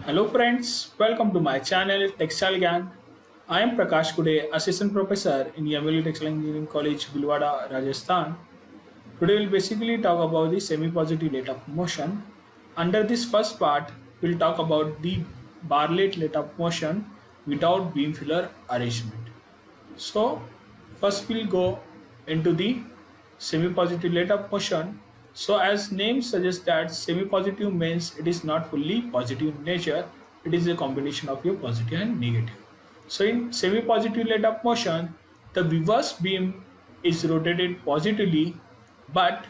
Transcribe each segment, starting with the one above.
Hello friends, welcome to my channel Textile Gang. I am Prakash Kude, Assistant Professor in Yamuli Textile Engineering College, Bhilwara, Rajasthan. Today we'll basically talk about the semi-positive rate of motion. Under this first part, we'll talk about the Bartlett rate of motion without beam filler arrangement. So first we'll go into the semi-positive rate of motion. So as name suggests that semi-positive means it is not fully positive in nature. It is a combination of your positive and negative. So in semi-positive rate of motion, the reverse beam is rotated positively, but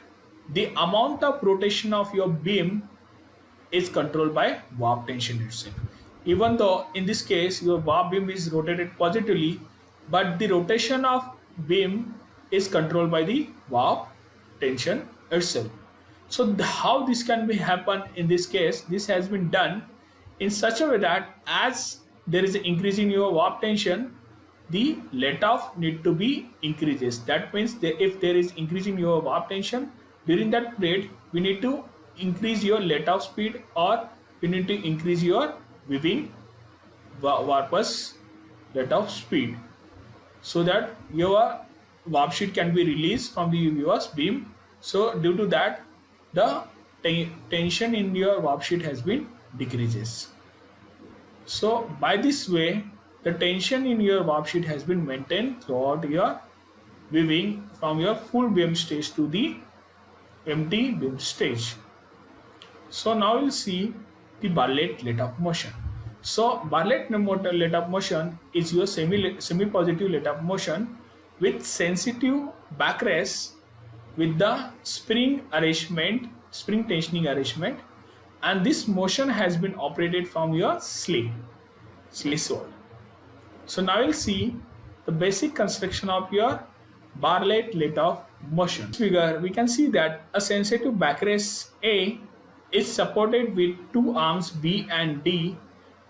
the amount of rotation of your beam is controlled by warp tension itself. Even though in this case your warp beam is rotated positively, but the rotation of beam is controlled by the warp tension itself. So how this can be happen in this case? This has been done in such a way that as there is an increase in your warp tension, the let off need to be increases. That means that if there is increase in your warp tension during that period, we need to increase your let off speed, or you need to increase your weaving warpers let off speed, so that your warp sheet can be released from the reverse beam. So due to that, the tension in your warp sheet has been decreases. So by this way, the tension in your warp sheet has been maintained throughout your weaving from your full beam stage to the empty beam stage. So now we'll see the Bartlett rate of motion. So Bartlett rate of motion is your semi-positive rate of motion with sensitive backrest with the spring tensioning arrangement, and this motion has been operated from your sleeve sword. So now we'll see the basic construction of your Bartlett rate of motion. In this figure, we can see that a sensitive backrest A is supported with two arms B and D,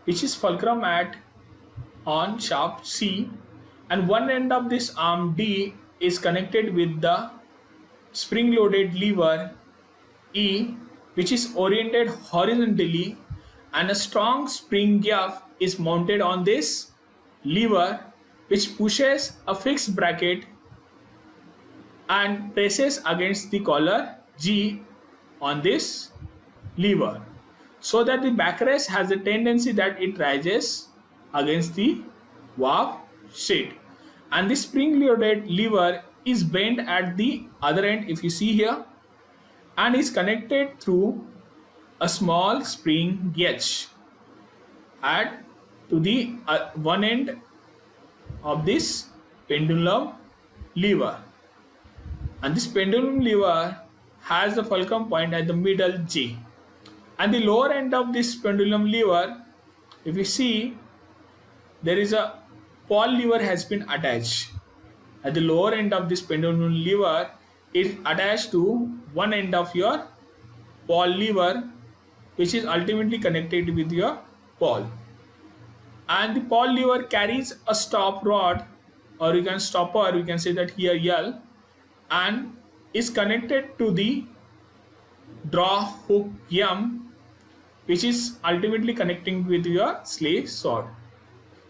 which is fulcrum at on shaft C, and one end of this arm D is connected with the spring-loaded lever E, which is oriented horizontally, and a strong spring F is mounted on this lever, which pushes a fixed bracket and presses against the collar G on this lever, so that the backrest has a tendency that it rises against the warp sheet, and the spring loaded lever is bent at the other end, if you see here, and is connected through a small spring gauge at to the one end of this pendulum lever, and this pendulum lever has the fulcrum point at the middle J, and the lower end of this pendulum lever, if you see, there is a pawl lever has been attached. At the lower end of this pendulum lever is attached to one end of your pawl lever, which is ultimately connected with your pawl, and the pawl lever carries a stop rod, or you can stopper, you can say that here L, and is connected to the draw hook M, which is ultimately connecting with your slave sword.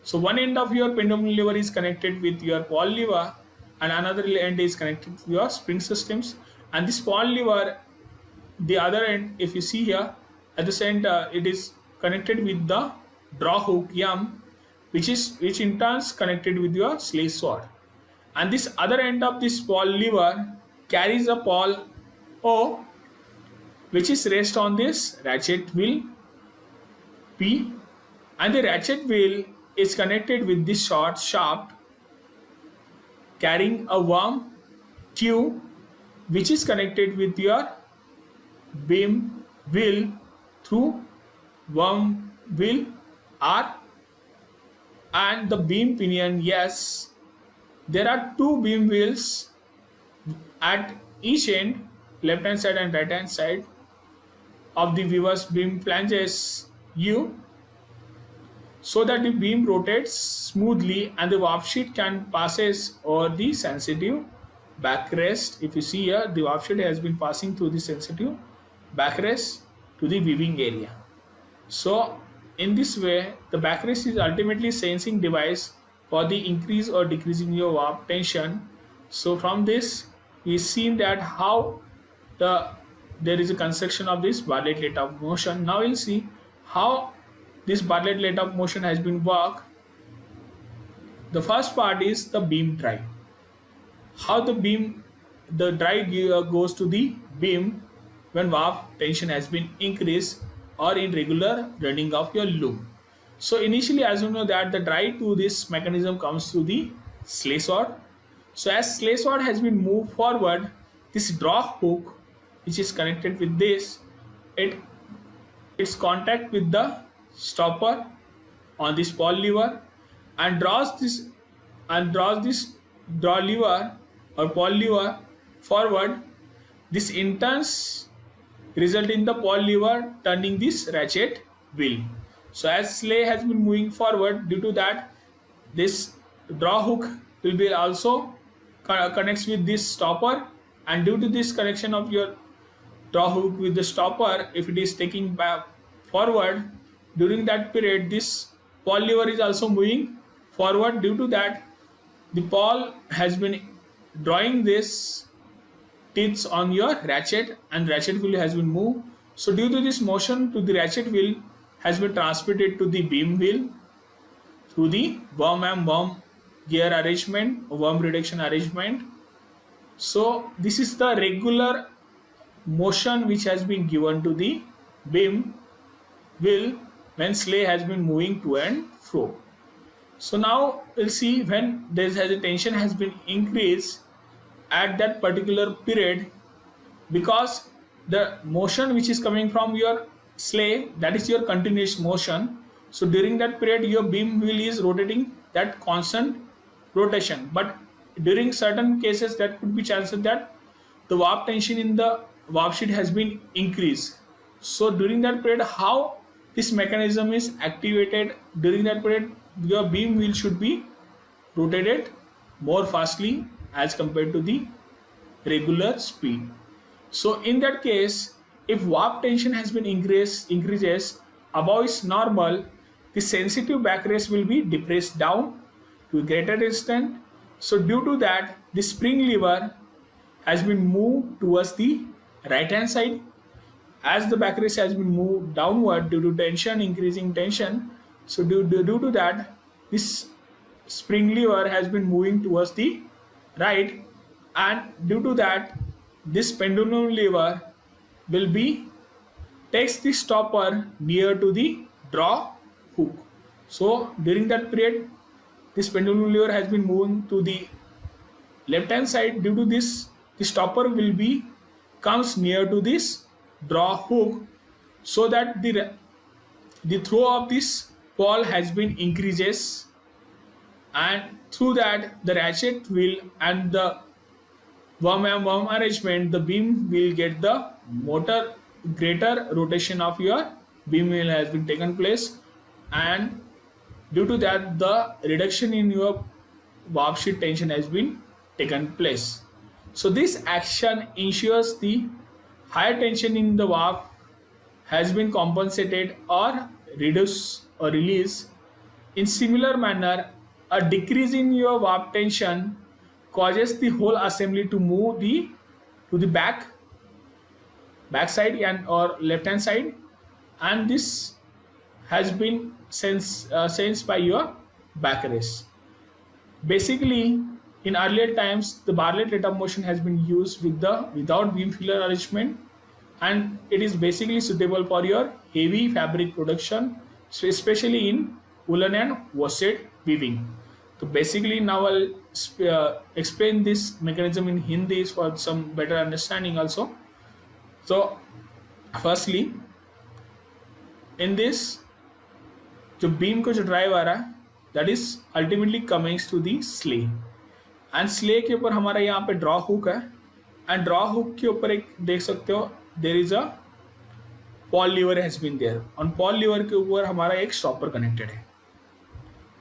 So one end of your pendulum lever is connected with your pawl lever, and another end is connected to your spring systems, and this pawl lever, the other end, if you see here at the center, it is connected with the draw hook M, which in turn is connected with your slave sword, and this other end of this pawl lever carries a pawl O, which is rest on this ratchet wheel P, and the ratchet wheel is connected with this short shaft carrying a worm Q, which is connected with your beam wheel through worm wheel R, and the beam pinion S. There are two beam wheels at each end, left hand side and right hand side of the weaver's beam flanges U, so that the beam rotates smoothly and the warp sheet can passes over the sensitive backrest. If you see here, the warp sheet has been passing through the sensitive backrest to the weaving area. So In this way, the backrest is ultimately sensing device for the increase or decreasing your warp tension. So from this, we seen that how the there is a construction of this Bartlett let-up motion. Now we'll see how this Bartlett let-up motion has been worked. The first part is the beam drive. How the drive goes to the beam when warp tension has been increased or in regular running of your loop. So initially, as you know, that the drive to this mechanism comes through the sleigh sword. So as sleigh sword has been moved forward, this draw hook which is connected with this, it its contact with the stopper on this pawl lever and draws this draw lever or pawl lever forward. This in turns result in the pawl lever turning this ratchet wheel. So as sleigh has been moving forward, due to that this draw hook will be also connects with this stopper, and due to this connection of your draw hook with the stopper, if it is taking back forward during that period, this pawl lever is also moving forward. Due to that, the pawl has been drawing this teeth on your ratchet, and ratchet wheel has been moved. So due to this motion to the ratchet wheel has been transmitted to the beam wheel through the worm and worm gear arrangement, worm reduction arrangement. So this is the regular motion which has been given to the beam wheel when sleigh has been moving to and fro. So now we'll see when there has a tension has been increased at that particular period, because the motion which is coming from your sleigh, that is your continuous motion. So during that period your beam wheel is rotating that constant rotation, but during certain cases that could be chances that the warp tension in the warp sheet has been increased. So during that period, how this mechanism is activated, during that period your beam wheel should be rotated more fastly as compared to the regular speed. So in that case, if warp tension has been increases above its normal, the sensitive backrest will be depressed down to a greater extent. So due to that, the spring lever has been moved towards the right hand side. As the backrest has been moved downward due to tension, increasing tension, so due to that, this spring lever has been moving towards the right, and due to that, this pendulum lever will be takes the stopper near to the draw hook. So during that period, this pendulum lever has been moving to the left hand side. Due to this, the stopper will be comes near to this draw hook, so that the throw of this pawl has been increases, and through that the ratchet wheel and the worm and worm arrangement, the beam will get the motor greater rotation of your beam wheel has been taken place, and due to that the reduction in your warp sheet tension has been taken place. So this action ensures the higher tension in the warp has been compensated or reduced or released. In similar manner, a decrease in your warp tension causes the whole assembly to move to the back side and or left hand side, and this has been sensed by your backrest. Basically, in earlier times, the Bartlett let-up motion has been used without beam filler arrangement, and it is basically suitable for your heavy fabric production, so especially in woolen and worsted weaving. So basically, now I'll explain this mechanism in Hindi for some better understanding also. So, firstly, in this, जो beam को जो drive आ रहा है, that is ultimately comings to the sley, and sley के ऊपर हमारा यहाँ पे ड्रॉ हुक है, एंड ड्रॉ हुक के ऊपर एक देख सकते हो there is a pawl lever has been there, on pawl lever के ऊपर हमारा एक स्टॉपर कनेक्टेड है,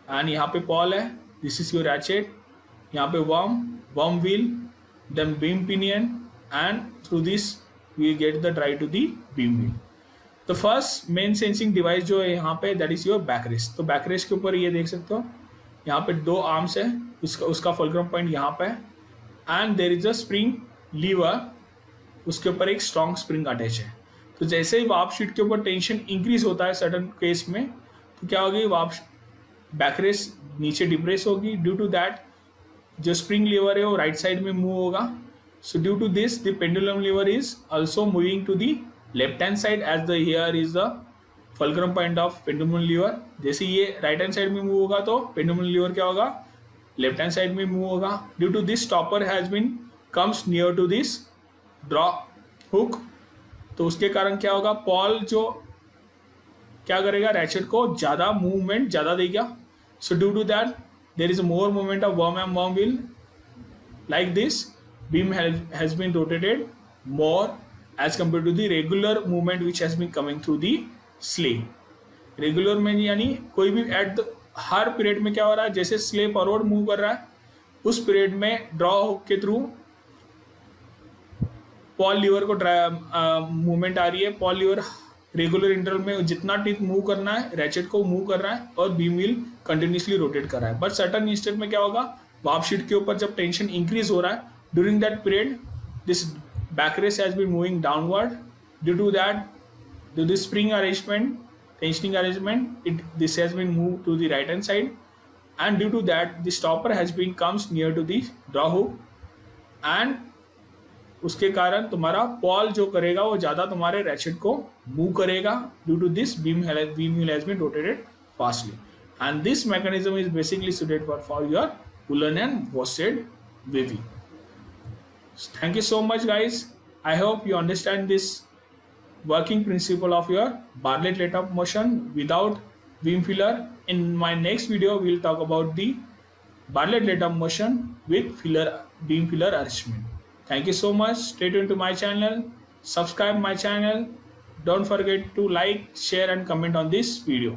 एंड यहाँ पे पॉल है, दिस इज योर रैचेट, यहाँ पे worm wheel, then beam pinion, and through this we get the drive to the beam wheel. तो फर्स्ट मेन सेंसिंग डिवाइस जो है यहाँ पे that is your back rest. तो बैक रेस्ट के ऊपर ये देख सकते हो यहाँ पे 2 आर्म्स है, उसका फुलक्रम पॉइंट यहाँ पे है and there is a spring lever, उसके ऊपर एक स्ट्रॉन्ग स्प्रिंग अटैच है। तो जैसे ही वार्प शीट के ऊपर टेंशन इंक्रीज होता है सर्टन केस में, तो क्या होगी, वार्प बैक रेस्ट नीचे डिप्रेस होगी। ड्यू टू दैट जो स्प्रिंग लीवर है वो राइट साइड में मूव होगा। So due to this the pendulum lever is also moving to the left hand side as the here is the fulcrum point of pendulum lever. जैसे ये right hand side में move होगा तो pendulum lever क्या होगा, left hand side में move होगा। Due to this stopper has been comes near to this draw hook, तो उसके कारण क्या होगा, पॉल जो क्या करेगा, रैचेट को ज़्यादा मूवमेंट ज़्यादा देगा। So due to that there is more movement of worm and worm wheel like this beam has been rotated more as compared to the regular movement which has been coming through the slave. Regular में यानी कोई भी हर period में क्या हो रहा है, जैसे स्लेव फॉरवर्ड मूव कर रहा है उस पीरियड में ड्रॉ हुक के थ्रू पॉल लीवर को मूवमेंट आ रही है। पॉल लीवर रेगुलर इंटरवल में जितना टीथ मूव करना है रैचेट को मूव कर रहा है और बीम व्हील कंटिन्यूसली रोटेट कर रहा है। बट सर्टन इंस्टेंट में क्या होगा, वार्प शीट के ऊपर जब टेंशन इंक्रीज हो रहा है during that period this back rest has been moving downward. Due to that due this spring arrangement tensioning arrangement this has been moved to the right hand side and due to that the stopper has been comes near to the draw hook and उसके कारण तुम्हारा Paul जो करेगा वो ज़्यादा तुम्हारे ratchet को move करेगा। Due to this beam wheel has been rotated fastly and this mechanism is basically suited for your woolen and worsted weaving. Thank you so much guys. I hope you understand this working principle of your Bartlett let-up motion without beam filler. In my next video we'll talk about the Bartlett let-up motion with beam filler arrangement. Thank you so much. Stay tuned to my channel, subscribe my channel, don't forget to like, share and comment on this video.